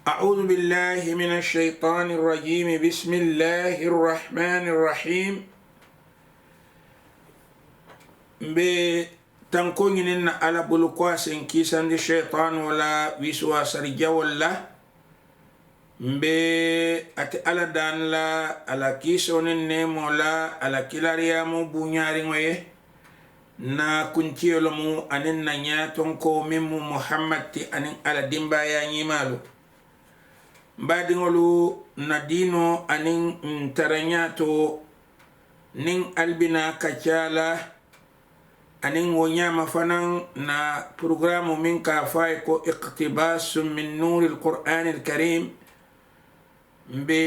أعوذ بالله من الشيطان الرجيم بسم الله الرحمن الرحيم بتنكون على بلقاس كيسان الشيطان ولا ويسوا سرجا ولا أتألا دان لا على كيسون النيم ولا على كلاريامو بنياري ويه na kuntiolomu anin na nyatonko mimu Muhammad ti anin ala dimba ya nyimalu mbadiŋolu na dino aniŋ ntaranyato niŋ albina kacala aniŋ wo ñama fanaŋ na programu miŋ ka faye ko iqtibasu min nuri alqur'ani alkarim mbe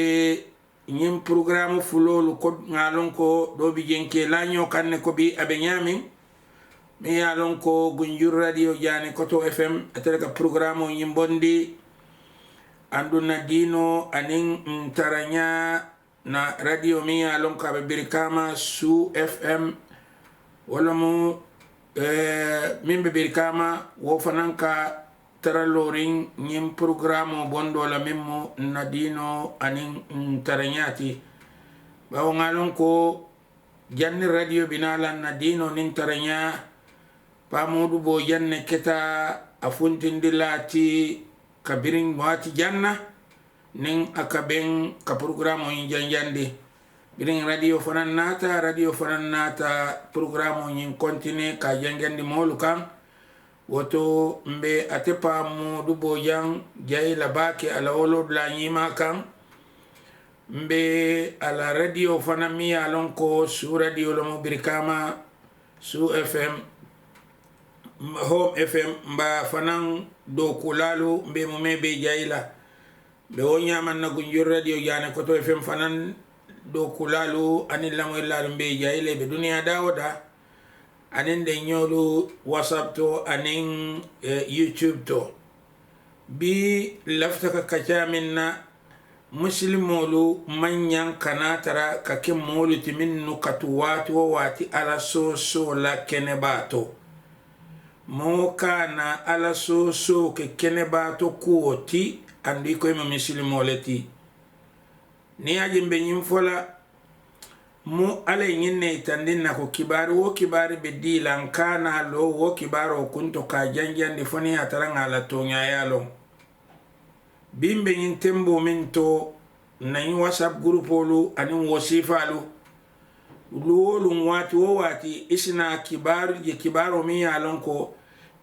ñiŋ programu fulolu ko ŋalon ko do bi jenke laño kanne ko bi abe ñamiŋ mi ye lon ko Gunjur radio jani koto fm atele ka programu ñiŋ bondi anduna dino anin taranya na radio mi alon ka be birkama su fm wala mu min be birkama wo fanan ka taralorin nyim programo bondo la mimmo na dino anin taranyati bawo ngalon ko janni radio binala na dino nin taranya pamodu bo janne keta afuntindilati kabirin wati janna nin akaben ka programo yin janjandi birin radio fanan nata programo yin continue ka janjandi molu kan woto mbe atepa mu dubo jang jay labake ala wolo la nyima kan mbe ala radio fanan mi alon ko su radio lo mo birkama su fm home fm mba fanan do kulalu mbe mo mebe jayla be wonya man na Gunjur radio jane koto fm fanan do kulalu anil lamoy lalu mbe jayle be duniya dawoda anin de nyolu whatsapp to anin youtube to bi lafta ka kacaminna muslimolu manyan kanatara ka ke molu timinnu katuwati wati ala so la kenebato mo kana ala so ke kenebato kuoti andi ko ma muslimoleti ni ajimbe nyim fola mo ala nyinne tandina ko kibaru wo kibaru be dilan kana lo wo kibaru kunto ka janjandi foni ataranga la tonya yalo bimbe nyin tembo minto na whatsapp grupolu ani wasifalu luolu wati wo wati isna kibaru mi yalon ko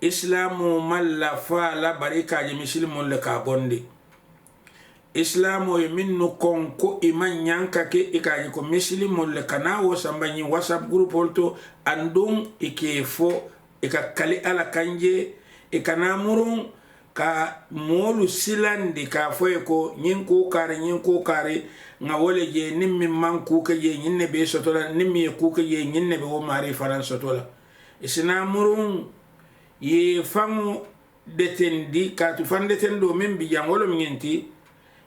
islamu malla fala barika je muslimon le ka bonde islamu minnu konko iman yanka ke ikaji ko muslimon le kana wo sambanyi whatsapp group olto andum ikefo ikakali ala kanje ikana murun ka molu silandi ka foye ko nyin ko kare nga wole je nimmi man ku ke je nyinne be sotola nimmi ku ke je nyinne be wo mari faran sotola isna murun ye famu detendi ka tu fan detendo min bi jangolo minti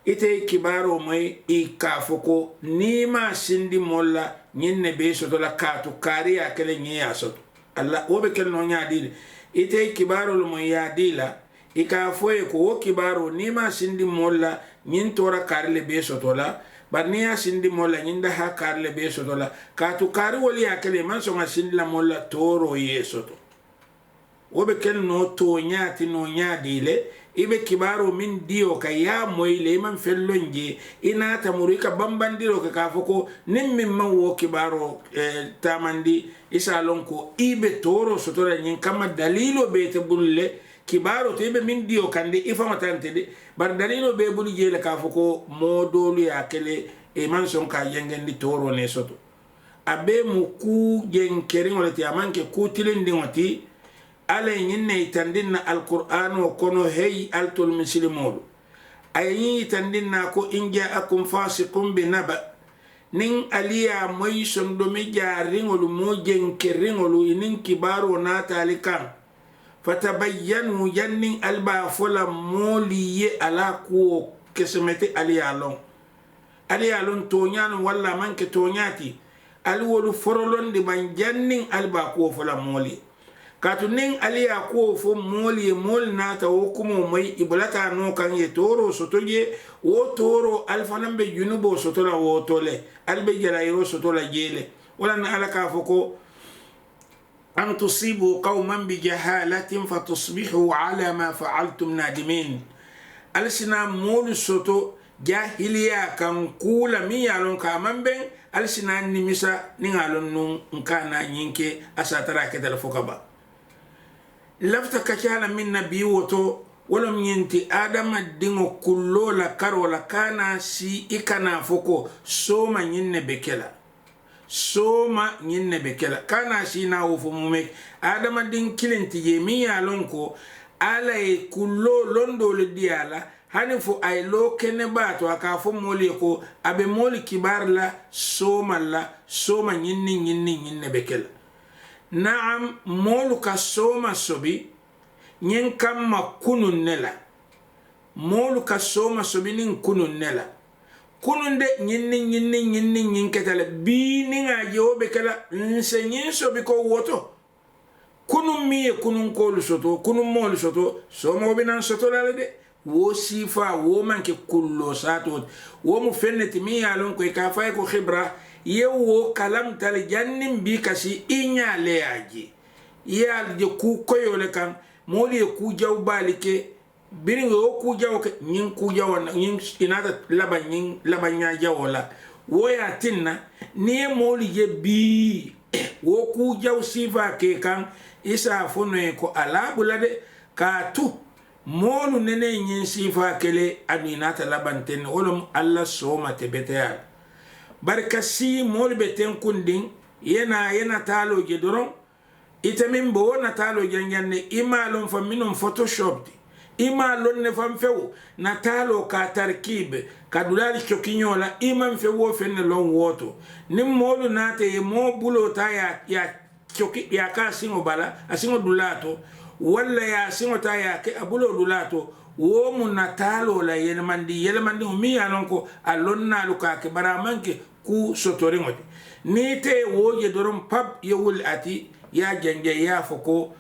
ite kibaro moy i ka foko ni ma sindi molla nyinne be sotola ka tu kari akele nyi asoto alla wobe kel no nyaadi ite kibaro lo moy ya dila ika foye ko wo kibaro ni ma sindi molla nyin tora karle be sotola barniya sindi molla nyinda ha karle be sotola ka tu kari woli akele man so ma sindi la molla toro yesoto wobe kel no to nyaati no nyaadile ibe kibaro min dio ka ya moyle man fellonje ina tamurika bambandiro ka foko nimmi man wo kibaro tamandi isa lonko ibe toro sotora nyin kama dalilo be te bulle kibaro to ibe min dio kande ifama tante de bar dalilo be buli jele ka foko modolu ya kele e man son ka yengendi toro ne soto abe mu ku jenkeri ngolati amanke ku tilindi ngoti ala nyinne itandinna alquran wa kono hey altul muslimul ayi itandinna ko inja akum fasiqun binaba nin aliya moy sondo mi jaringolu mo jenkeringolu inin kibaro na talikan fatabayyanu jannin alba fola moliye ala ko kesemete aliya lon tonyano walla manke tonyati alwolu forolon di ban jannin alba ko fola moli katunin aliya ko fo moli mol nata wo kumo mai ibulata no kan ye toro sotoje wo toro alfanan be junubo sotola wo tole albe jalairo sotola jele wala na alaka foko an tusibu qauman bi jahalatin fatusbihu ala ma fa'altum nadimin alsina mol soto jahiliya kan kula mi yalon ka mamben alsina nimisa ningalon nun nkana nyinke asatara kedal fokaba lafta kachala min nabi woto wolom yenti adama dingo kullo la karo la kana si ikana foko soma nyinne bekela soma nyinne bekela kana si na wofo mumek adama din kilenti yemi yalon ko ala e kullo londo le diala hani fo ay lo kene bato aka fo moli ko abe moli kibar la soma nyinne bekela naam molu ka soma sobi nyen kamma kunun nela molu ka soma sobi nin kunun nela kunun de nyin ketala bi ninga jobe kala nsenyin sobi ko woto kunun miye kunun ko soto kunun molu soto soma obinan soto la de wo sifa wo manke kullo sato wo mu fenneti mi yalon ko ka fay ko khibra yewo kalam tal jannim bi kasi inya leaji yal je ku koyole kan moli ku jaw balike biringo ku jaw ke nyin ku jaw nyin inata labanya jawla wo ya tinna ni moli je bi wo ku jaw sifa ke kan isa fono ko ala bulade ka tu molu nene nyin sifa kele adinata labanten wolum alla soma tebetaya barka si mol beten kundin yana talo je doron itamin bo na talo janganne imalon fa minum photoshop imalon ne fam few na talo ka tarkib ka dulali chokinyola imam fewo fenne lon woto nim molu nate e mo bulo ta ya choki ya ka singo bala asingo dulato walla ya singo ta ya ke abulo dulato wo mun natalo la yelmandi mi yanon ko allonna luka ke baramanke ku sotori ngoti ni te woje dorom pap yewul ati ya janje ya foko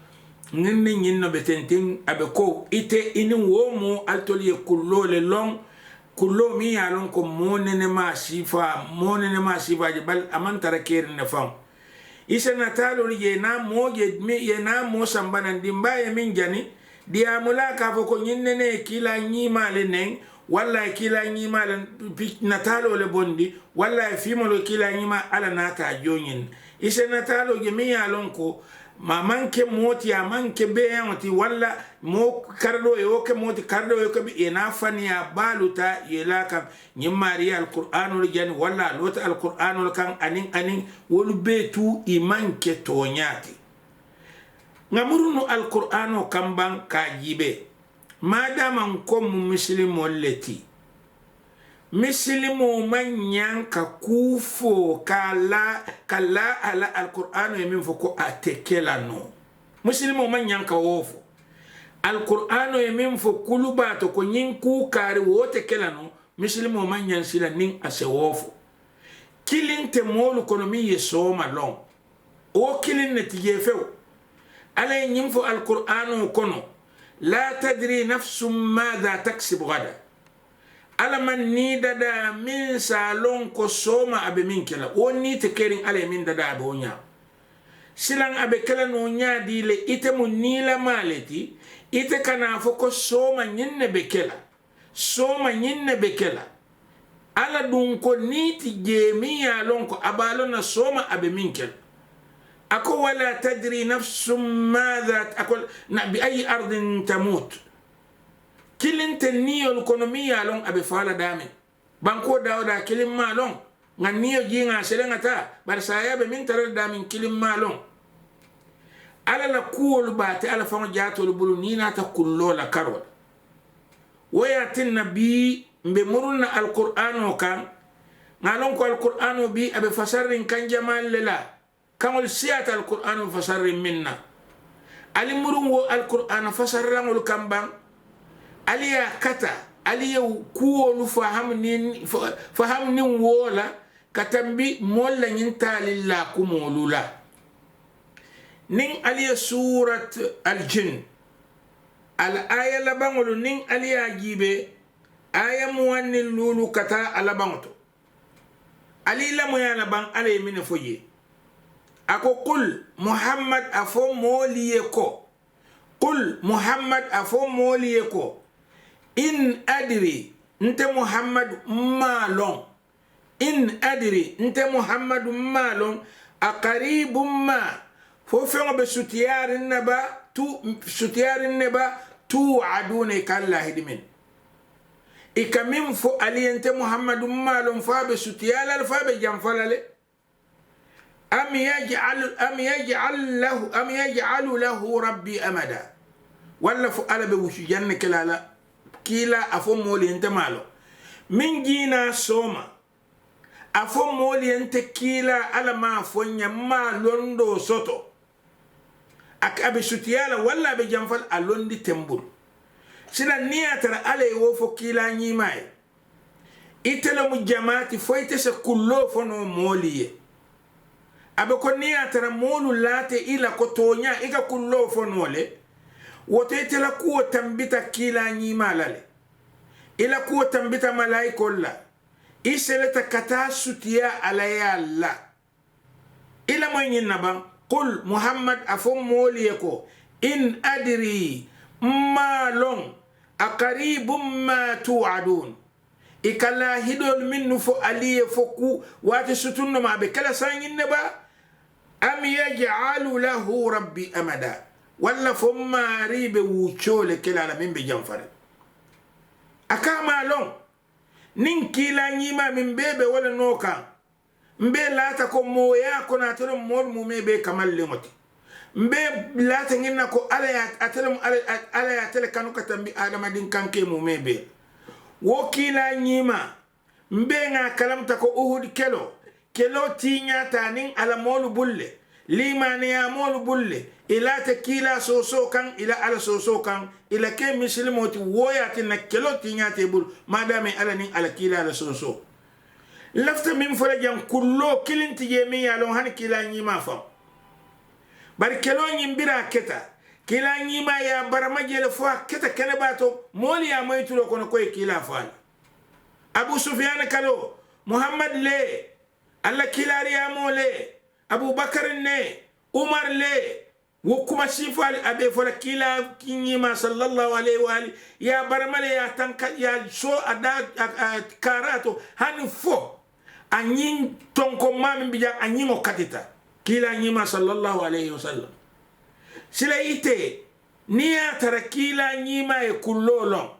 nyinno betentin abe ko ite ini wo mu altoli kullo le long kullo mi yalon ko monene ma sifa je bal amantara ker ne fam isa natalo ye na moje mi ye na mo sambanan dimbaye min jani dia mula ka foko nyinne kila nyima le nen walla kila nyima le natalo le bondi walla fimolo kila nyima ala nata jonyin ise natalo ge mi yalon ko ma manke moti ya manke be yoti walla mo kardo e o ke moti kardo e ko bi ena fani ya baluta yelaka nyimari alquranul jan walla lota alquranul kan anin wolu betu imanke tonyati ngamurunu alqur'ano kamban ka jibe madama kom muslimo leti muslimo manyan ka kufo kala ala alqur'ano yemin foko atekela no muslimo manyan ka wofo alqur'ano yemin fo kulubato ko nyin ku kari wote kela no muslimo manyan sila nin ase wofo kilinte molu konomi yeso malon o kilin netiye few على ينفو القرآن كنو لا تدري نفس ماذا تكسب غدا على من نيدا دا من سالون كسوما أبي من كلا وني تكيرين على من دا أبونيا سلان أبي كلا نونيا دي لي إتمو نيلا مالتي إتكنا فوكو سوما نين بكلا سوما نين بكلا على دونكو نيتي جيميا لونكو أبالونا سوما أبي من كلا أكو ولا تدري نفس ماذا أقول بأي أرض تموت كل انت النيو الكونومية لون أبي فالا دامي بانكو داودا كلم ما لون نيو جينا سلنغا تا برسايا بمين ترى دامين كلم ما لون على لكول باتي على فان جاتو لبلو نينا تكلو لكارول وياتي النبي بمرنا القرآن وكان نالون كو القرآن بي أبي فسرين كان جمال لله كمل سيات القرآن فسر منا علي مرو القرآن فسر رمول كمبان علي كتا علي كول فهمني ولا كتنبي مولا ينتال الله كمولولا nin aliya surat al-jinn al-aya labangolu nin aliya jibe aya muwanni lulu kata alabangoto ali lamu ya labang ale mine foye ako qul muhammad afo moliye ko qul muhammad afo moliye ko in adri nte muhammad malon in adri nte muhammad malon aqaribum ma fo fengo be sutiyarin neba tu aduna kala hidimin ikamin fo aliyente muhammad malon fa be sutiyala fa be jamfalale am yaj'al lahu rabbi amada wala fo ala be wusu janne kelala kila afo moli ente malo min gina soma afo moli ente kila ala ma fonya ma londo soto ak abe sutiyala wala be jamfal alondi tembul sila niyatara ala wo fo kila nyimai itela mu jamaati foyte se kullo fono moliye abe ko niyatara molu late ila ko tonya ika kullo fono le wote itela ko tambita kila nyimalale ila ko tambita malaikolla iseleta kata sutiya ala ya Allah ila mo nyinna ban qul muhammad afum moliye ko in adri ma long aqaribum ma tu'adun ikala hidol minnu fo aliye foku wati sutunno ma be kala sangin ne ba am yaj'alu lahu rabbi amada walla fumma ribe wuchole kala la min be jamfare akama long nin kila nyima min bebe wala noka mbe lata ko moya ko na toro mol mu mebe kamal lemoti mbe lata ngina ko ala ya tele kanu katambi adama din kanke mu mebe wo kila nyima mbe nga kalamta ko uhud kelo tinya tanin ala molu bulle limani ya molu bulle ila ta kila soso kan ila ala soso kan ila ke muslimoti woya tin kelo tinya te bul madame ala nin ala kila ala soso lafta min fara jan kullo kilinti yemi ya lon han kila nyima fa bar kelo nyimbira keta kila nyima ya barama jele fo keta kene bato moli ya moytulo kono koy kila fa abu sufyan kalo muhammad le alla kila riya mole abu bakar ne umar le wukuma sifal abe fola kila kinyima sallallahu alaihi wa ali ya barama le ya tanka ya so ada karato hani fo anyin tonko mami bija anyin okatita kila nyima sallallahu alaihi wasallam sila ite niya tara kila nyima e kullolo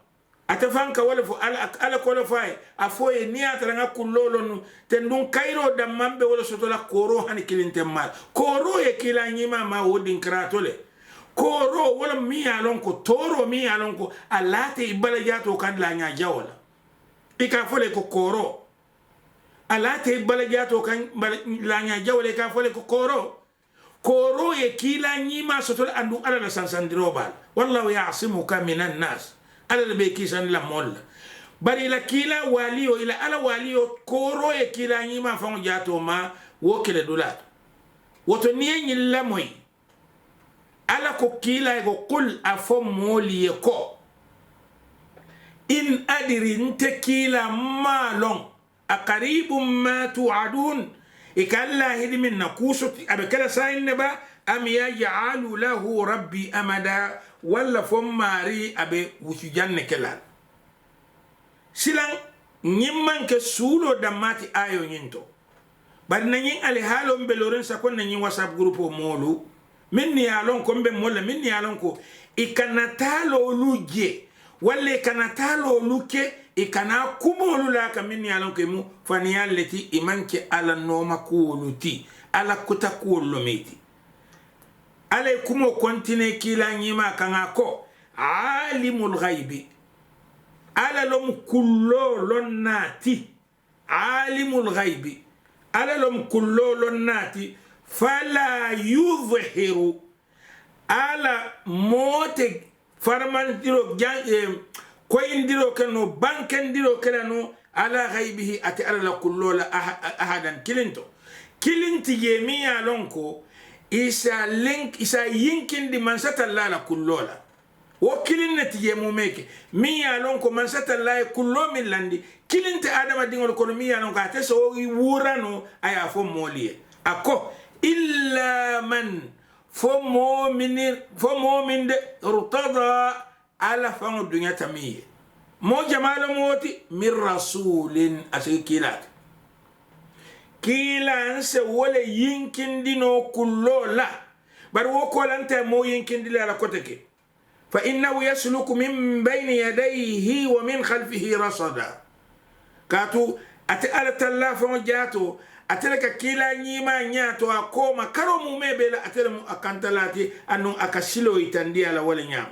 atafanka wala fo ala ko fay afoye niya tara nga kullolo nu tendun kairo dam mambe wala sotola koro hani kilinte mal koro e kila nyima ma wodin kratole koro wala mi alon ko toro mi alon ko alate ibala jato kan la nya jawala ika fole ko koro alate balajato kan lanya jawle ka fole ko koro ye kila nyima sotol andu ala la sansandiro bal wallahu ya'simuka minan nas ala be kisan la mol bari la kila waliyo ila ala waliyo koro ye kila nyima fon jato ma wokele dulat woto niye nyilla moy ala ko kila go qul afom moli ko in adri nte kila malon aqaribum ma tu'adun ikalla hidmin nakusut abakala sayin ba am yaj'alu lahu rabbi amada walla fommari abe wusu janne kelal silan nyimman ke sulo damati ayo nyinto bar nanyin ali halon beloren sakon nanyin whatsapp group o molu minni alon ko mbe molla minni alon ko ikanatalo luje walle kanatalo luke ikana kumolu la kamini alon kemu faniya leti imanke ala noma kuoluti ala kuta kuolometi ale kumo kontine kila nyima kangako alimul ghaibi ala lom kullo lonnati alimul ghaibi ala lom kullo lonnati fala yuzhiru ala mote farmantiro ko indiro kano bankandiro kelano ala ghaibihi ati ala kullo la ahadan kilinti yemiya lonko isa yinkindi mansata la kullola wo kilin ne tiye mu meke mi ya lon ko mansata la kullo min landi kilin te adama dingol ko mi ya lon ka te so wurano aya fo moliye ako illa man fo mu'min de irtada ala fango dunya tamiye mo jamalo moti min rasulin asikilat kila nse wole yinkindi no kullola bar wo ko lante mo yinkindi la koteke fa innahu yasluku min bayni yadayhi wa min khalfihi rasada katu ate ala talla fango jato ateleka kila nyima nyato akoma karo mu mebela atele mu akantalati anu akasilo itandi ala wala nyam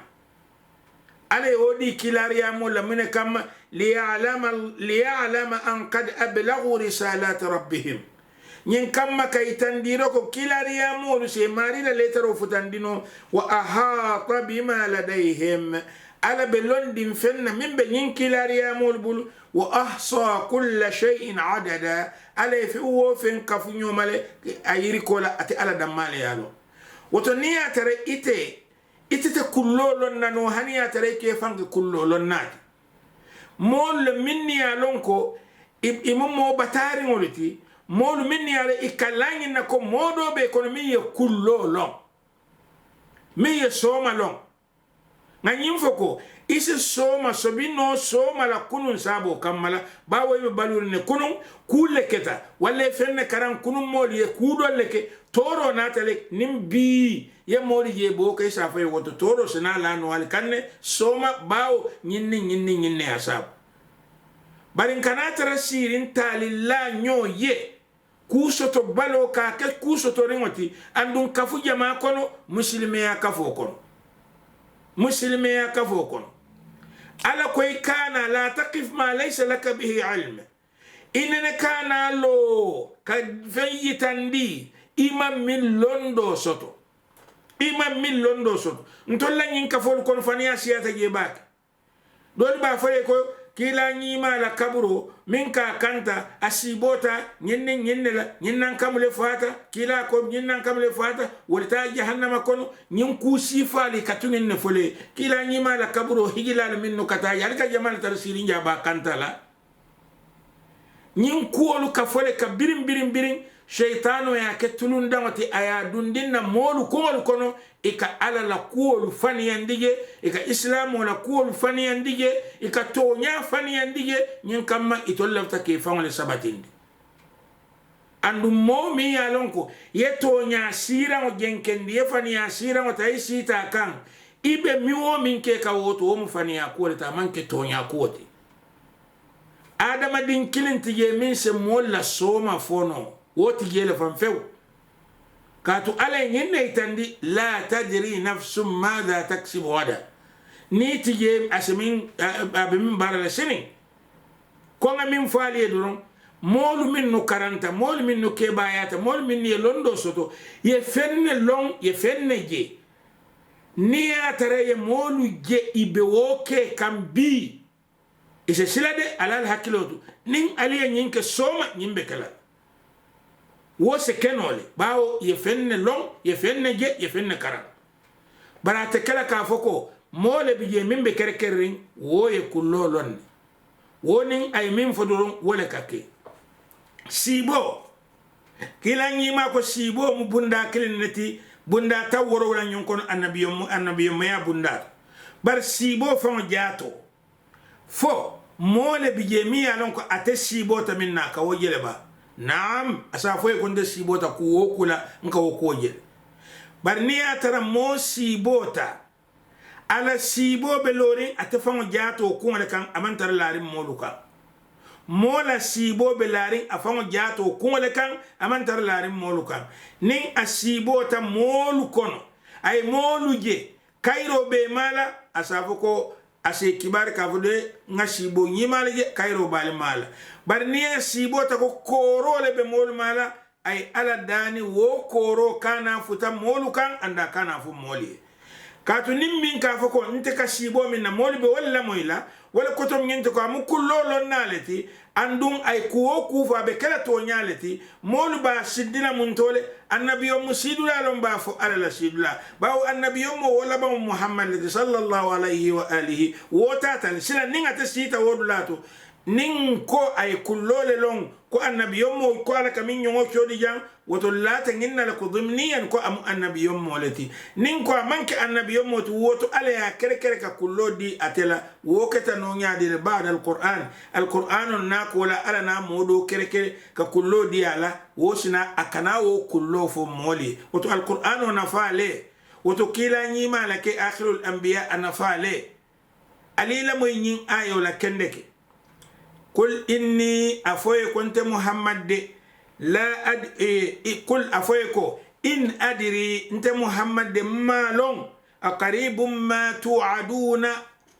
ale odi kilariya mu lamine kam liya'lama an qad ablaghu risalat rabbihim nyin kamma kaytandiro ko kilariya mu se marina letaro futandino wa ahata bima ladayhim ala belondin fenna min be nyin kilariya mu bul wa ahsa kull shay'in adada ala fi wo fen kafunyo male ayiri kola ati ala damale yalo woto niya tare ite kullolon nano haniya tare ke fangi kullolon nati mol minni yalon ko imum mo batari ngoliti mol minni yale ikalangi na ko modo be ekonomi ye kullolon mi ye soma lon nganyim foko isi soma sobino soma la kunun sabo kamala bawo be baluri ne kunun kule keta wala fenne karan kunun moli ye kudo leke toro natale nimbi ye moli ye bo kay safa ye woto toro sina la no wal kanne soma bawo nyinni asab barin kanatara sirin talilla nyo ye kusoto balo ka ke kusoto ringoti andun kafu jama kono muslime ya kafo kono ala koy kana la taqif ma laysa laka bihi ilm inna kana lo ka fayitandi imam min londo soto ntolla nyin ka fol kon faniya siyata je bak dol ba fay ko kila nyima la kaburo min ka kanta asibota nyenne la nyinnan kamle fata kila ko nyinnan kamle fata wolta jahannama kono nyin ku sifali katungen ne fole kila nyima la kaburo higila min no kata yalka jamal tar sirin jaba kanta la nyin kuolu ka fole ka birim shaytanu ya ketulun dawati aya dundinna molu kol kono ika ala la kuolu fani yandige ika islamu la kuolu fani yandige ika tonya fani yandige nyin kamma itollafta ke fawle sabatindi andu momi ya lonko ye tonya sira o genkendi ye fani ya sira o tay sita kan ibe miwo min ke ka woto o mu fani ya kuole ta manke tonya kuote adama din kilinti ye min se molla soma fono woti jele fam few katu ala nyenne itandi la tadri nafsum madha taksibu wada ni tije asmin abim barala sini ko ngamin faali duron molu min no karanta molu min no kebayata molu min ye londo soto ye fenne long ye fenne je ni atare ye molu je ibe woke kambi ise silade alal hakilotu nin aliye nyinke soma nyimbe kala wo se kenole bawo ye fenne long ye fenne je ye fenne karan barate kala ka foko mole bi je mimbe kerkerin wo ye kullolon wonin ay min fodurun wala kake sibo kila nyima ko sibo mu bunda kilinati bunda taworo wala nyonkon annabiyum ya bunda bar sibo fon jato fo mole bi je mi alon ko ate sibo taminna ka wojele ba naam asafo e konde sibota ku wokula nka wokoje barni atara mo sibota ala sibo be lorin atafamo jato ku ngale kan amantar larin moluka mola sibo be larin afamo jato ku ngale kan amantar larin moluka nin asibota molu kono ay moluje kairo be mala asafo ko ase kibar ka fude ngasibo nyimale je kairo bal mala barniya sibo ta ko korole be mol mala ay ala dani wo koro kana futa molu kan anda kana fu moli katu nimmin ka fako nte ka sibo min na moli be wala moyla wala kotom ngente ko am kullolo naleti andun ay kuwo kufa be kala to nyaleti molu ba sidina muntole annabiyo musidula lon ba fo ala la sidula bawo annabiyo mo wala ba muhammad sallallahu alaihi wa alihi wota tan sila ninga ta sita wodulato nin ko ay kullole long ko annabiyo mo ko ala kamin nyongo kyodi jang woto lata nginna la ko dhimniyan ko am annabiyo mo leti nin ko manke annabiyo mo to woto ala ya kere kere ka kullodi atela wokata no nyaade le ba'da alquran na ko la ala na modo kere kere ka kullodi ala wosina akana wo kullo fo moli woto alquran na faale woto kila nyima la ke akhirul anbiya ana faale alila mo yin ayo la kendeke قل إني أفوي كنت محمد لا قل أفويكو إن أدري أنت محمد ما لون أقريب ما توعدون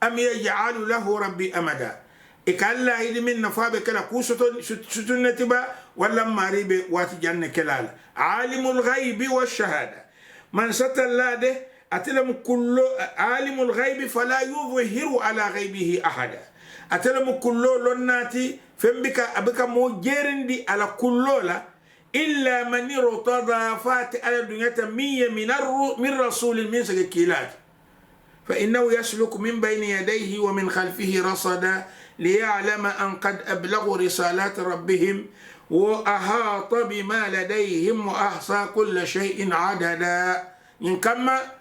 أم يجعل له ربي أمدا إكالا إذا من نفابك لكوسة ستنتبا ولا مريب واتجن كلال عالم الغيب والشهادة من ستر الله ده أتلم كل عالم الغيب فلا يظهر على غيبه أحدا أتلم كله لناتي فمبك أبك موجرندي على كله لا إلا من ارتضى فات على الدنيا مية من رسول من سكيلات فإنه يسلك من بين يديه ومن خلفه رصدا ليعلم أن قد أبلغوا رسالات ربهم وأحاط بما لديهم وأحصى كل شيء عددا إن كما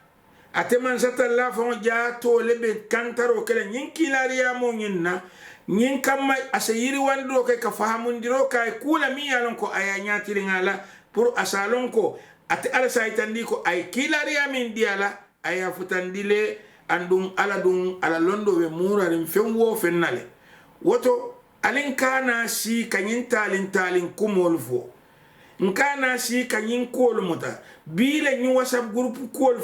ateman sata la fon ja to lebe kantaro kala nyinki la riya mo nyinna nyin kamma asayiri wando kay ka fahamundiro kay kula mi yalon ko aya nyatiri ngala pour asalon ko ate ala saytandi ko ay kilariya min diala aya futandile andum ala londo we murarin fenwo fennale woto alin kana si kanyin talin kumol fo nkana si kanyin kol muta bile nyi whatsapp group kol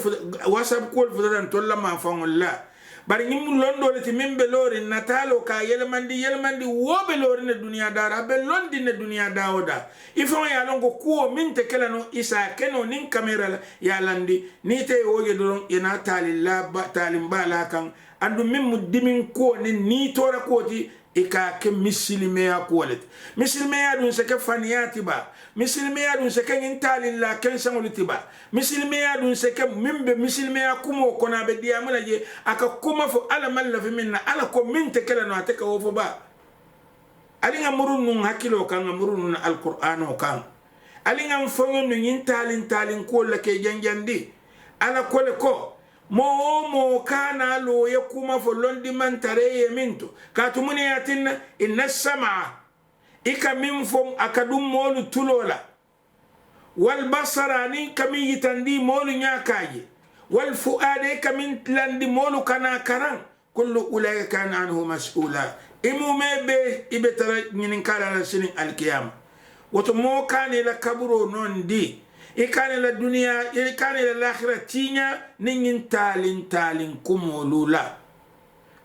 fudan tolla ma fangolla bari nyim londo le ti membe lori natalo ka yelmandi wo be lori ne dunia dara be londi ne dunia dawoda ifon ya longo ko minte kala no isa keno nin camera ya landi ni te woje don ina talilla talimba la kan andu mim mudimin ko ni tora koti ika ke misilimeya kuwalet misilimeya dun se ke faniyati ba misilimeya dun se ke intalilla ken sangoliti ba misilimeya dun se ke mimbe misilimeya kumo kona be diamala je aka kuma fo ala malla fi minna ala ko minte kala no ateka wo fo ba alinga murun nun hakilo kan murun nun alqur'ano kan alinga fonyo nun intalin ko la ke janjandi ala kole ko mo kana lo yakuma fo londi man tare yeminto katumuni yatinna inna sam'a ika min fom akadum molu tulola wal basara ni kami yitandi molu nyakaje wal fuada ika min landi molu kana karan kullu ulaika kana anhu mas'ula imu mebe ibetara nyinin kala la sinin alqiyam woto mo kana la kaburo non di ikane la dunia ikane la akhirah tinya nin talin kumulula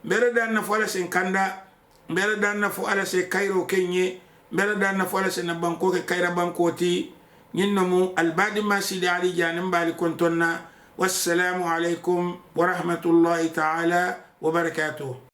bere dan na fola sen kanda bere dan na fo ala se kairo kenye bere dan na fola sen banko ke kaira banko ti nyinnamu albadi masidi ali janim bali kontonna wassalamu alaikum wa rahmatullahi ta'ala wa barakatuh.